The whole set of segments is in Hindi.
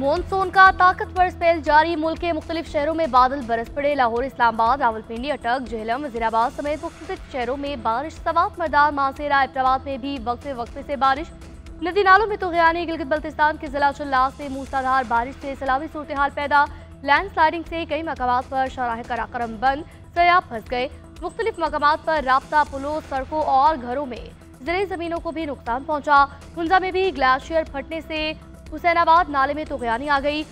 मॉनसून का ताकतवर स्पेल जारी। मुल्क के मुख्तलिफ शहरों में बादल बरस पड़े। लाहौर, इस्लामाबाद, रावलपिंडी, अटक, झेलम, वजीराबाद समेत मुख्तलिफ शहरों में बारिश। सवात, मरदान, मासेरा, एबटाबाद में भी वक्फे वक्फे से बारिश। नदी नालों में तुग़यानी। गिलगित बल्तिस्तान के जिला चुल्लास से मूसलाधार बारिश से सैलाबी सूरत हाल पैदा। लैंडस्लाइडिंग से कई मकामात पर शराह कराकरम बंद, सयाब फंस गए। मुख्तलिफ मकामात पर राब्ता पुलों, सड़कों और घरों में ज़रई ज़मीनों को भी नुकसान पहुंचा। हुंजा में भी ग्लेशियर फटने से हुसैनाबाद नाले में तुग़यानी आ गई।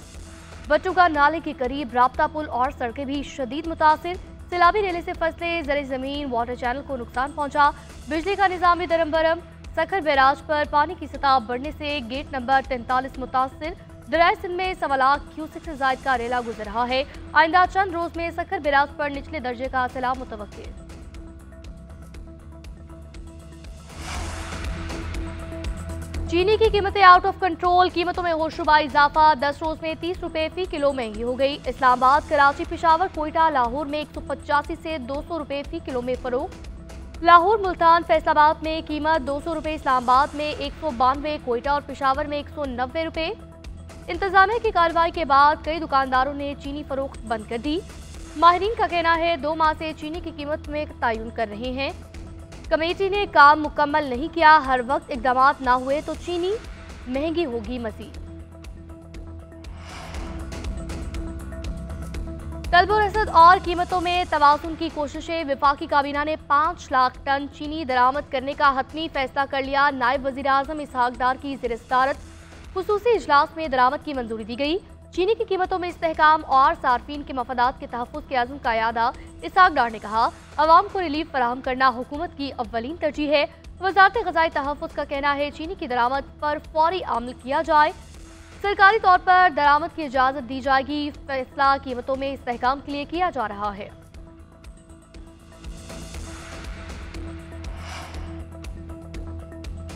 बट्टुगा नाले के करीब राब्ता पुल और सड़कें भी शदीद मुतासिर। सैलाबी रेले से फसले ज़रई ज़मीन, वाटर चैनल को नुकसान पहुंचा। बिजली का निज़ाम भी दरम बरम। सखर बैराज पर पानी की सतह बढ़ने से गेट नंबर 43 मुतासिर। दरियाए सिंध में 1.25 लाख क्यूसेक से ज़ायद का रेला गुजर रहा है। आइंदा चंद रोज में सखर बैराज पर निचले दर्जे का सैलाब मुतवक्किल। चीनी की कीमतें आउट ऑफ कंट्रोल। कीमतों में होशरुबा इजाफा। 10 रोज में 30 रुपए फी किलो महंगी हो गई। इस्लामाबाद, कराची, पेशावर, कोयटा, लाहौर में 185 से 200 रुपए फी किलो में फरोख्त। लाहौर, मुल्तान, फैसलाबाद में कीमत 200 रुपए, इस्लामाबाद में 192, कोयटा और पेशावर में 190 रुपए। इंतजामिया की कार्रवाई के बाद कई दुकानदारों ने चीनी फरोख्त बंद कर दी। माहिरीन का कहना है 2 माह से चीनी की कीमत में तयन कर रहे हैं। कमेटी ने काम मुकम्मल नहीं किया। हर वक्त इकदामात ना हुए तो चीनी महंगी होगी मजीद। तलब और रसद और कीमतों में तवाज़ुन की कोशिशें। वफाकी काबीना ने 5 लाख टन चीनी दरामद करने का हतमी फैसला कर लिया। नायब वज़ीर आज़म इसहाक डार की ज़ेर सदारत खुसूसी इजलास में दरामद की मंजूरी दी गई। चीनी की कीमतों में इस्तेहकाम और सार्फिन के मफादात के तहफ़्फ़ुज़ के अज़्म का यादा इसहाक डार ने कहा, अवाम को रिलीफ फराहम करना हुकूमत की अव्वलीन तरजीह है। वज़ारत ग़ज़ाई तहफ़्फ़ुज़ का कहना है चीनी की दरामद पर फौरी अमल किया जाए। सरकारी तौर पर दरामद की इजाज़त दी जाएगी। फैसला कीमतों में इस्तेहकाम के लिए किया जा रहा है।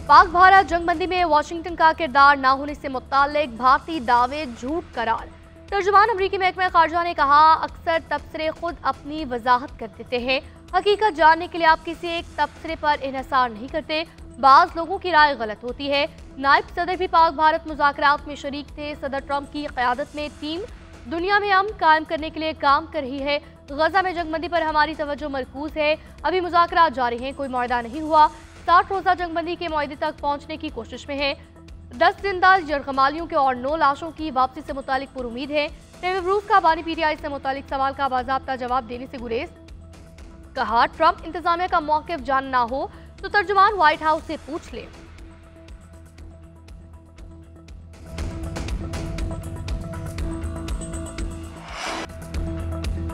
पाक भारत जंगबंदी में वाशिंगटन का किरदार न होने से मुताल्लिक भारतीय दावे झूठ करार। तर्जुमान अमरीकी महकमा खारजा ने कहा, अक्सर तबसरे खुद अपनी वजाहत कर देते हैं। हकीकत जानने के लिए आप किसी एक तबसरे पर इन्हिसार नहीं करते। बाज़ लोगों की राय गलत होती है। नायब सदर भी पाक भारत मुज़ाकरात में शरीक थे। सदर ट्रंप की क़यादत में टीम दुनिया में अमन कायम करने के लिए काम कर रही है। गजा में जंगबंदी पर हमारी तवज्जो मरकूज है। अभी मुज़ाकरात जारी हैं, कोई मुआहदा नहीं हुआ। 60 रोज़ा जंगबंदी के मुआहदे तक पहुँचने की कोशिश में है। 10 जिंदा यरगमालियों के और 9 लाशों की वापसी से मुतालिक पुरुमीद है। रूस का बानी PTI से मुतालिक सवाल का बाज़ाब्ता जवाब देने से गुरेज। कहा, ट्रंप इंतजामिया का मौक़िफ़ जानना हो तो तर्जुमान व्हाइट हाउस से पूछ ले।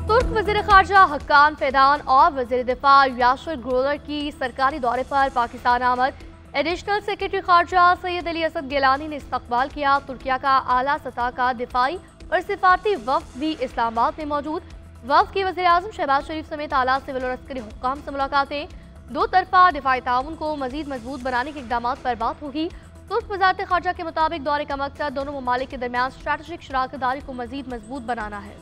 तुर्क वज़ीर ख़ारजा हक्कान फ़ैदान और वज़ीर दिफ़ा याशिर गुरोलर की सरकारी दौरे पर पाकिस्तान आमद। एडिशनल सेक्रेटरी ख़ारजा सैयद अली असद गिलानी ने इस्तक़बाल किया। तुर्किया का आला सतह का दिफ़ाई और सिफारती वफ़द भी इस्लामाबाद में मौजूद। वफ़द की वज़ीर आज़म शहबाज शरीफ समेत आला सिविल और अस्करी हुक्काम से मुलाकातें। 2 तरफ़ा दिफ़ाई ताउन को मज़ीद मजबूत बनाने के इक़दामात पर बात होगी। तुर्क वज़ारत ख़ारजा के मुताबिक दौरे का मकसद दोनों ममालिक के दरमियान स्ट्रैटेजिक शराकतदारी को मज़ीद मजबूत बनाना है।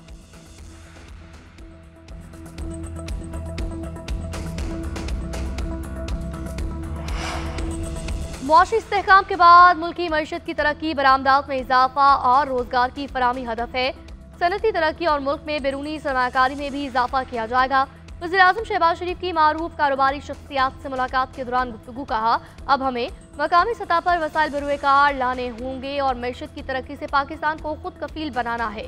मुआशी इस्तेहकाम के बाद मुल्की मईशत की तरक्की, बरामदात में इजाफा और रोजगार की फराहमी हदफ है। सनती तरक्की और मुल्क में बैरूनी सरमायाकारी में भी इजाफा किया जाएगा। वज़ीर आज़म शहबाज शरीफ की मारूफ कारोबारी शख्सियात से मुलाकात के दौरान गुफ्तगू कहा, अब हमें मकामी सतह पर वसाइल बरूएकार लाने होंगे और मईशत की तरक्की से पाकिस्तान को खुद कफील बनाना है।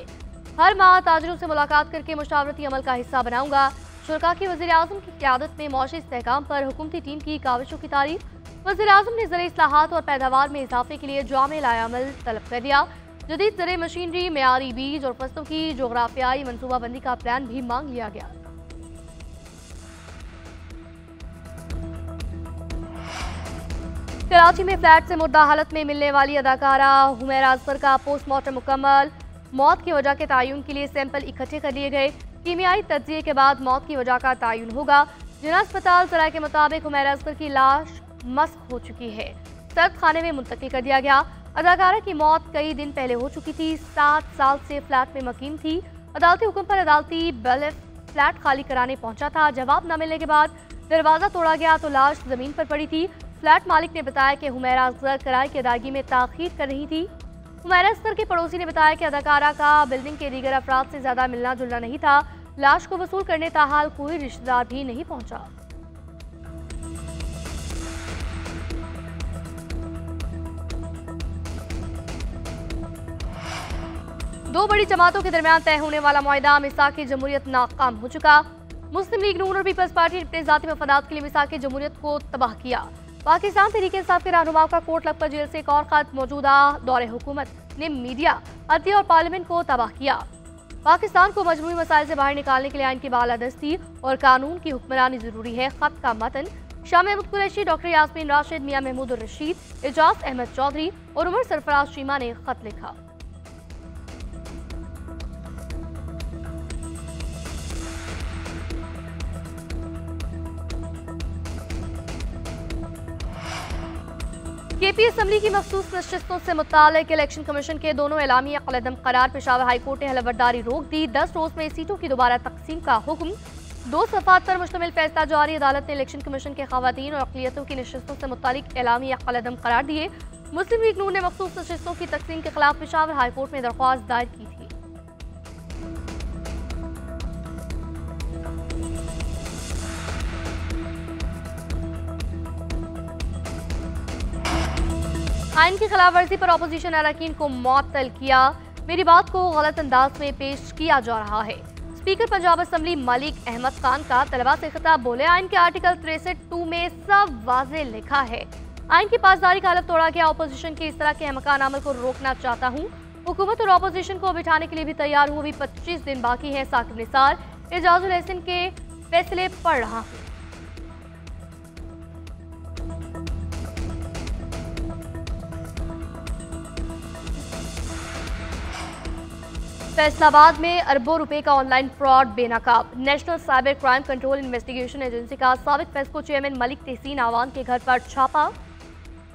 हर माह ताजरों से मुलाकात करके मुशावरती अमल का हिस्सा बनाऊंगा। शुरा की वज़ीर आज़म की क़यादत में मुआशी इस्तेहकाम पर हुकूमती टीम की काविशों की तारीफ। वज़ीर आज़म ने ज़राई इस्लाहात और पैदावार में इजाफे के लिए जामे लायामल तलब कर दिया। जदीद ज़राई मशीनरी, मेयारी बीज और फसलों की जोग्राफियाई मनसूबाबंदी का प्लान भी मांग लिया गया। कराची में फ्लैट से मुर्दा हालत में मिलने वाली अदाकारा हुमैरा अजफर का पोस्टमार्टम मुकम्मल। मौत की वजह के तयन के लिए सैंपल इकट्ठे कर लिए गए। कीमियाई तज्जिए के बाद मौत की वजह का तयन होगा। जिला अस्पताल सराय के मुताबिक हुमैरा अजफर की लाश मस्क हो चुकी है। सर्द खाने में मुंतकिल कर दिया गया। अदाकारा की मौत कई दिन पहले हो चुकी थी। 7 साल से फ्लैट में मुकीम थी। अदालती हुक्म पर अदालती बल फ्लैट खाली कराने पहुंचा था। जवाब न मिलने के बाद दरवाजा तोड़ा गया तो लाश जमीन पर पड़ी थी। फ्लैट मालिक ने बताया कि हुमैरा अजफर किराए की अदायगी में ताखीर कर रही थी। हुमैरा अस्कर के पड़ोसी ने बताया कि अदाकारा का बिल्डिंग के दीगर अफराद से ज्यादा मिलना जुलना नहीं था। लाश को वसूल करने ताहाल कोई रिश्तेदार भी नहीं पहुंचा। दो बड़ी जमातों के दरमियान तय होने वाला मुआहदा मिसाक जमहूरियत नाकाम हो चुका। मुस्लिम लीग नून और पीपल्स पार्टी ने अपने जाती मफादात के लिए मिसाक जमहूरियत को तबाह किया। पाकिस्तान तहरीक इंसाफ के रहनुमाओं का कोर्ट लखपत जेल से एक और खत मौजूदा दौरे हुकूमत ने मीडिया, अदलिया और पार्लियामेंट को तबाह किया। पाकिस्तान को मजमूई मसाइल से बाहर निकालने के लिए आइन की बालादस्ती और कानून की हुक्मरानी जरूरी है। खत का मतन शाह महमूद कुरैशी, डॉक्टर यास्मीन राशिद, मियां महमूद रशीद, एजाज अहमद चौधरी और उमर सरफराज चीमा ने खत लिखा। केपी असम्बली की मखसूस नशिस्तों से मुतालिक इलेक्शन कमीशन के दोनों एलामिया कलदम करार पेशावर हाई कोर्ट ने हलफबरदारी रोक दी। 10 रोज में सीटों की दोबारा तकसीम का हुक्म। 2 सफ़ात पर मुश्तमिल फैसला जारी। अदालत ने इलेक्शन कमीशन के खवातीन और अक़लियतों की नशिस्तों से मुतालिक एलामिया कलदम करार दिए। मुस्लिम लीग नून ने मखसूस नशिस्तों की तकसीम के खिलाफ पेशावर हाई कोर्ट में दरख्वास्त दायर की थी। आइन की खिलाफ वर्जी पर अपोजिशन अरकान को मुअत्तल किया। मेरी बात को गलत अंदाज में पेश किया जा रहा है। स्पीकर पंजाब असम्बली मलिक अहमद खान का तलबा से खिताब, बोले आइन के आर्टिकल 63(2) में सब वाज़े लिखा है। आइन की पासदारी का हलफ तोड़ा गया। अपोजिशन के इस तरह के अहमकान अमल को रोकना चाहता हूँ। हुकूमत और अपोजिशन को बिठाने के लिए भी तैयार हूँ। अभी 25 दिन बाकी है। साकिब निसार, एजाजुल एहसन के फैसले पढ़ रहा हूँ। फैसलाबाद में अरबों रुपए का ऑनलाइन फ्रॉड बेनकाब। National cyber crime control investigation agency का साबिक फेस्को चेयरमैन मलिक तहसीन आवान के घर पर छापा।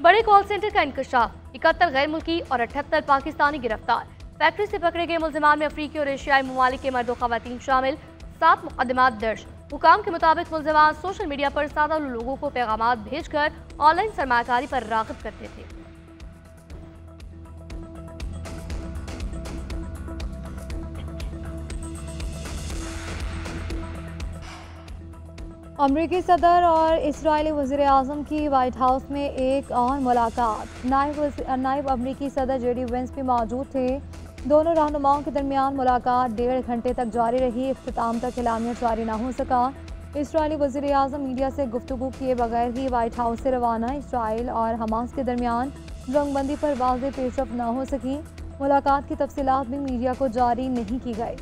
बड़े कॉल सेंटर का इंकशाफ। 71 गैर मुल्की और 78 पाकिस्तानी गिरफ्तार। फैक्ट्री से पकड़े गए मुल्जिमान में अफ्रीकी और एशियाई ममालिक के मर्द व खवातीन शामिल। 7 मुकदमात दर्ज। हुकाम के मुताबिक मुल्जिमान सोशल मीडिया पर सादा लोगों को पैगामात भेजकर ऑनलाइन सरमायाकारी पर राग़िब करते थे। अमरीकी सदर और इसराइली वज़ीर-ए-आज़म की वाइट हाउस में एक और मुलाकात। नायब अमरीकी सदर जेडी वेंस भी मौजूद थे। दोनों रहनुमाओं के दरमियान मुलाकात 1.5 घंटे तक जारी रही। इख्तिताम तक एलामिया जारी न हो सका। इसराइली वज़ीर-ए-आज़म मीडिया से गुफ्तगू किए बगैर ही वाइट हाउस से रवाना। इसराइल और हमास के दरमियान जंगबंदी पर वाज़ेह पेशरफ्त न हो सकी। मुलाकात की तफसीलात भी मीडिया को जारी नहीं की गई।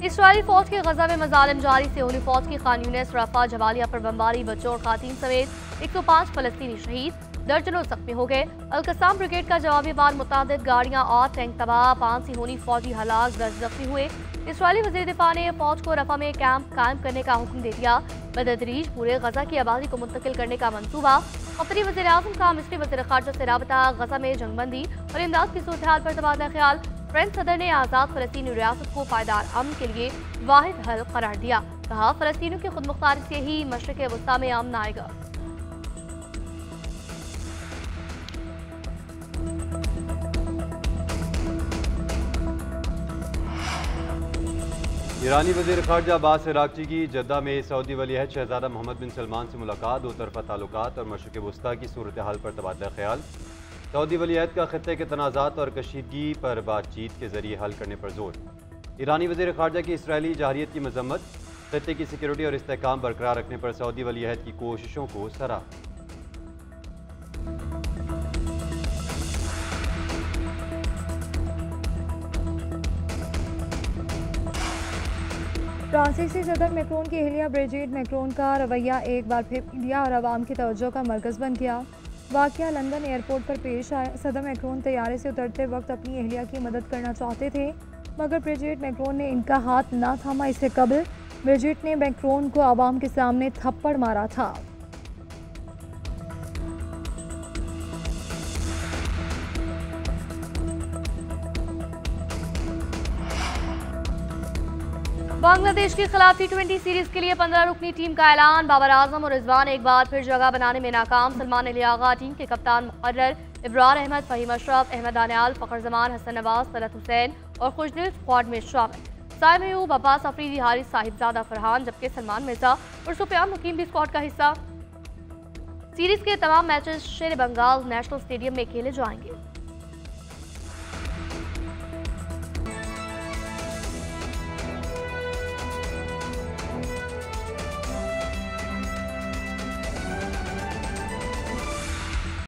इसराइली फौज के गजा में मजालिम जारी। सियोनी फौज की खान यूनिस, रफा, जबालिया पर बमबारी, बच्चों और खातीन समेत 105 फलस्तीनी शहीद, दर्जनों जख्मी हो गए। अलकसाम ब्रिगेड का जवाबी वार, मुतादिद गाड़ियां और टैंक तबाह, 5 सिहोनी फौजी हलाक, 10 जख्मी हुए। इसराइली वज़ीर दिफा ने फौज को रफा में कैंप कायम करने का हुक्म दे दिया। बतदरीज पूरे गजा की आबादी को मुंतकिल करने का मंसूबा। कतरी वज़ीर आज़म का मिस्री वज़ीर ख़ारजा से राबता। गजा में जंगबंदी और इमदाद की सूरत हाल पर तबादला ख्याल। फ्रेंच सदर ने आज़ाद फ़लस्तीनी रियासत को पायदार अमन के लिए वाहिद हल करार दिया। कहा, फ़लस्तीनियों की खुद मुख्तारी से ही मशरिक़ वस्ता में अमन आएगा। ईरानी वज़ीर ख़ारजा अब्बास अराग़ची की जद्दा में सऊदी वली-अहद शहज़ादा मोहम्मद बिन सलमान से मुलाकात। 2 तरफ़ा ताल्लुकात और मशरिक़ वस्ता की सूरत हाल पर तबादला ख्याल। सऊदी वली-अहद का खित्ते के तनाज़ात और कशीदगी पर बातचीत के जरिए हल करने पर जोर। ईरानी वज़ीर ख़ारजा की इसराइली जाहिरियत की मजम्मत। खित्ते की सिक्योरिटी और इस्तेहकाम बरकरार रखने पर सऊदी वली-अहद की कोशिशों को सराहा। फ्रांसीसी सदर मैक्रोन की अहलिया ब्रिजिट मैक्रोन का रवैया एक बार फिर मीडिया और आवाम की तवज्जो का मरकज़ बन गया। वाक़या लंदन एयरपोर्ट पर पेश आया। सदर मैक्रोन तैयारे से उतरते वक्त अपनी अहलिया की मदद करना चाहते थे, मगर ब्रिजिट मैक्रोन ने इनका हाथ ना थामा। इससे कबल ब्रिजिट ने मैक्रोन को आवाम के सामने थप्पड़ मारा था। बांग्लादेश के खिलाफ T20 सीरीज के लिए 15 रुकनी टीम का ऐलान। बाबर आजम और रिजवान एक बार फिर जगह बनाने में नाकाम। सलमान लियागा टीम के कप्तान मुकर्रर। इब्रार अहमद, फहीम अशरफ, अहमद दानियाल, फखर जमान, हसन नवाज, सलत हुसैन और खुशदिल स्क्वाड में शामिल। साइम अयूब, अब्बास अफरीदी, हारिस साहिबजादा फरहान, जबकि सलमान मिर्जा और सुफियान मुकीम भी स्क्वाड का हिस्सा। सीरीज के तमाम मैचेस शेर बंगाल नेशनल स्टेडियम में खेले जाएंगे।